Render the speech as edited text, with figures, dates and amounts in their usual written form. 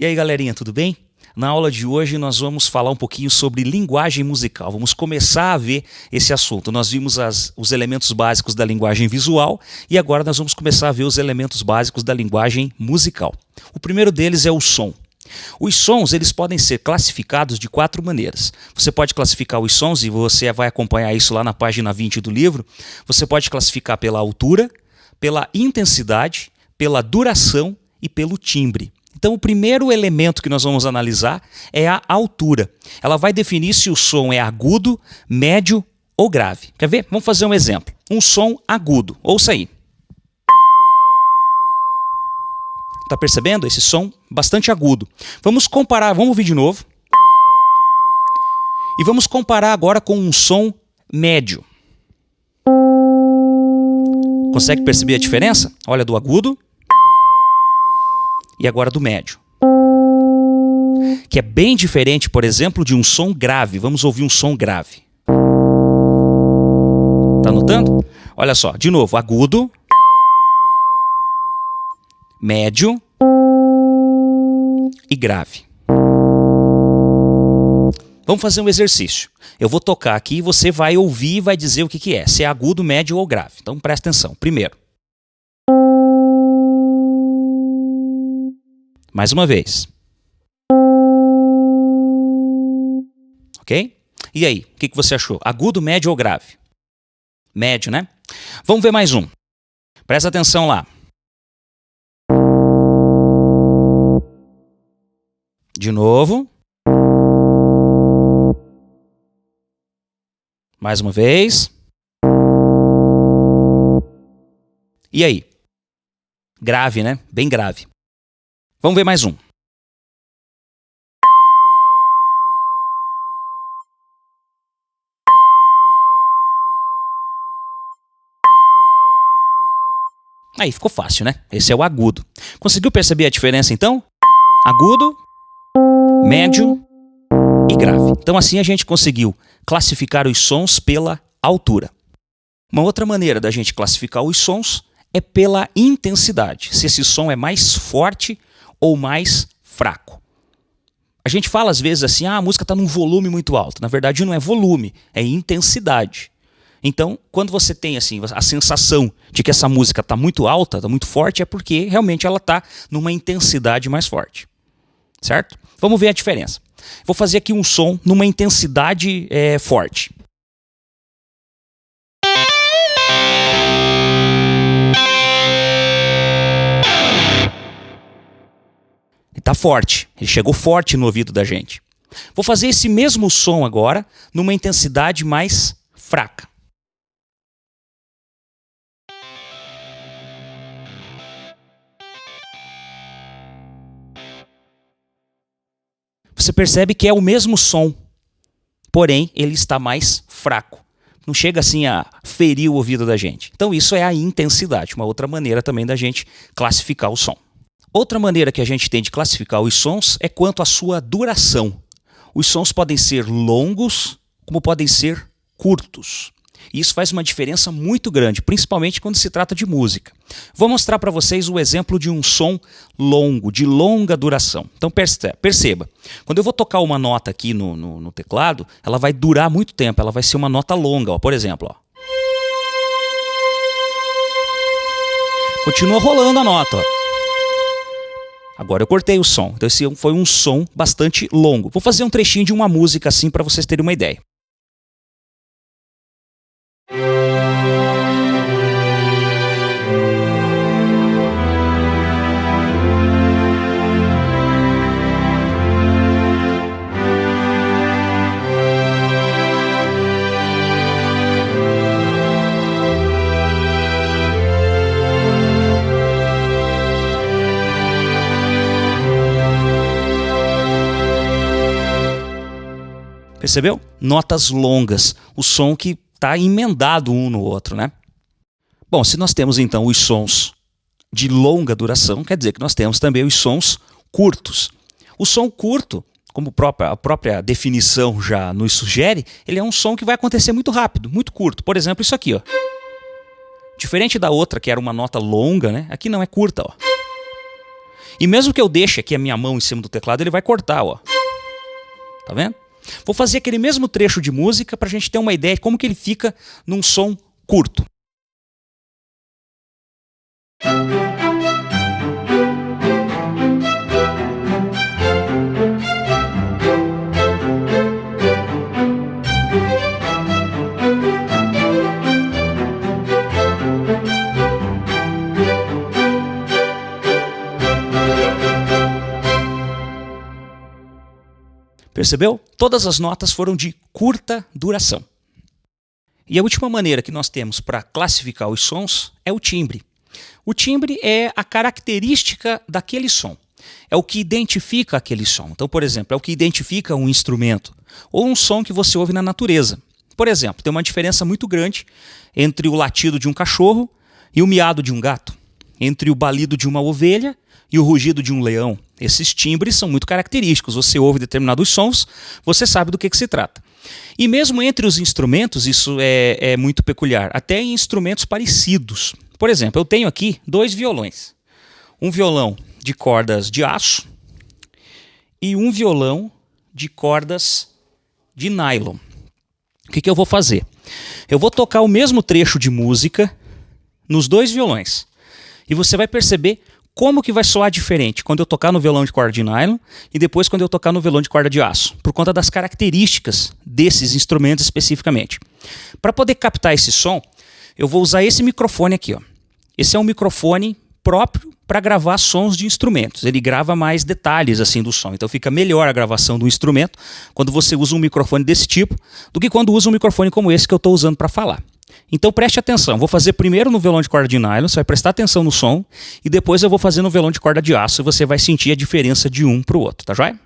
E aí, galerinha, tudo bem? Na aula de hoje nós vamos falar um pouquinho sobre linguagem musical. Vamos começar a ver esse assunto. Nós vimos os elementos básicos da linguagem visual e agora nós vamos começar a ver os elementos básicos da linguagem musical. O primeiro deles é o som. Os sons eles podem ser classificados de 4 maneiras. Você pode classificar os sons, e você vai acompanhar isso lá na página 20 do livro. Você pode classificar pela altura, pela intensidade, pela duração e pelo timbre. Então o primeiro elemento que nós vamos analisar é a altura. Ela vai definir se o som é agudo, médio ou grave. Quer ver? Vamos fazer um exemplo. Um som agudo. Ouça aí. Tá percebendo esse som? Bastante agudo. Vamos comparar, vamos ouvir de novo. E vamos comparar agora com um som médio. Consegue perceber a diferença? Olha, do agudo e agora do médio. Que é bem diferente, por exemplo, de um som grave. Vamos ouvir um som grave. Tá notando? Olha só, de novo, agudo, médio e grave. Vamos fazer um exercício. Eu vou tocar aqui e você vai ouvir e vai dizer o que é. Se é agudo, médio ou grave. Então presta atenção. Primeiro. Mais uma vez. Ok? E aí, o que você achou? Agudo, médio ou grave? Médio, né? Vamos ver mais um. Presta atenção lá. De novo. Mais uma vez. E aí? Grave, né? Bem grave. Vamos ver mais um. Aí ficou fácil, né? Esse é o agudo. Conseguiu perceber a diferença então? Agudo, médio e grave. Então assim a gente conseguiu classificar os sons pela altura. Uma outra maneira da gente classificar os sons é pela intensidade. Se esse som é mais forte ou mais fraco. A gente fala às vezes assim, a música está num volume muito alto. Na verdade não é volume, é intensidade. Então, quando você tem assim, a sensação de que essa música está muito alta, está muito forte, é porque realmente ela está numa intensidade mais forte. Certo? Vamos ver a diferença. Vou fazer aqui um som numa intensidade forte. Ele está forte, ele chegou forte no ouvido da gente. Vou fazer esse mesmo som agora numa intensidade mais fraca. Você percebe que é o mesmo som, porém ele está mais fraco. Não chega assim a ferir o ouvido da gente. Então isso é a intensidade, uma outra maneira também da gente classificar o som. Outra maneira que a gente tem de classificar os sons é quanto à sua duração. Os sons podem ser longos, como podem ser curtos. E isso faz uma diferença muito grande, principalmente quando se trata de música. Vou mostrar para vocês o exemplo de um som longo, de longa duração. Então perceba, quando eu vou tocar uma nota aqui no teclado, ela vai durar muito tempo, ela vai ser uma nota longa. Ó. Por exemplo, ó. Continua rolando a nota. Ó. Agora eu cortei o som, então esse foi um som bastante longo. Vou fazer um trechinho de uma música assim para vocês terem uma ideia. Percebeu? Notas longas, o som que está emendado um no outro, né? Bom, se nós temos então os sons de longa duração, quer dizer que nós temos também os sons curtos. O som curto, como a própria definição já nos sugere, ele é um som que vai acontecer muito rápido, muito curto. Por exemplo, isso aqui, ó. Diferente da outra, que era uma nota longa, né? Aqui não, é curta, ó. E mesmo que eu deixe aqui a minha mão em cima do teclado, ele vai cortar, ó. Tá vendo? Vou fazer aquele mesmo trecho de música para a gente ter uma ideia de como que ele fica num som curto. Percebeu? Todas as notas foram de curta duração. E a última maneira que nós temos para classificar os sons é o timbre. O timbre é a característica daquele som. É o que identifica aquele som. Então, por exemplo, é o que identifica um instrumento ou um som que você ouve na natureza. Por exemplo, tem uma diferença muito grande entre o latido de um cachorro e o miado de um gato, entre o balido de uma ovelha e o rugido de um leão. Esses timbres são muito característicos. Você ouve determinados sons, você sabe do que se trata. E mesmo entre os instrumentos, isso é muito peculiar. Até em instrumentos parecidos. Por exemplo, eu tenho aqui 2 violões. Um violão de cordas de aço e um violão de cordas de nylon. O que eu vou fazer? Eu vou tocar o mesmo trecho de música nos 2 violões. E você vai perceber como que vai soar diferente quando eu tocar no violão de corda de nylon e depois quando eu tocar no violão de corda de aço, por conta das características desses instrumentos especificamente. Para poder captar esse som, eu vou usar esse microfone aqui, ó. Esse é um microfone próprio para gravar sons de instrumentos. Ele grava mais detalhes assim do som. Então fica melhor a gravação do instrumento quando você usa um microfone desse tipo do que quando usa um microfone como esse que eu estou usando para falar. Então preste atenção, vou fazer primeiro no violão de corda de nylon, você vai prestar atenção no som, e depois eu vou fazer no violão de corda de aço e você vai sentir a diferença de um para o outro, tá joia?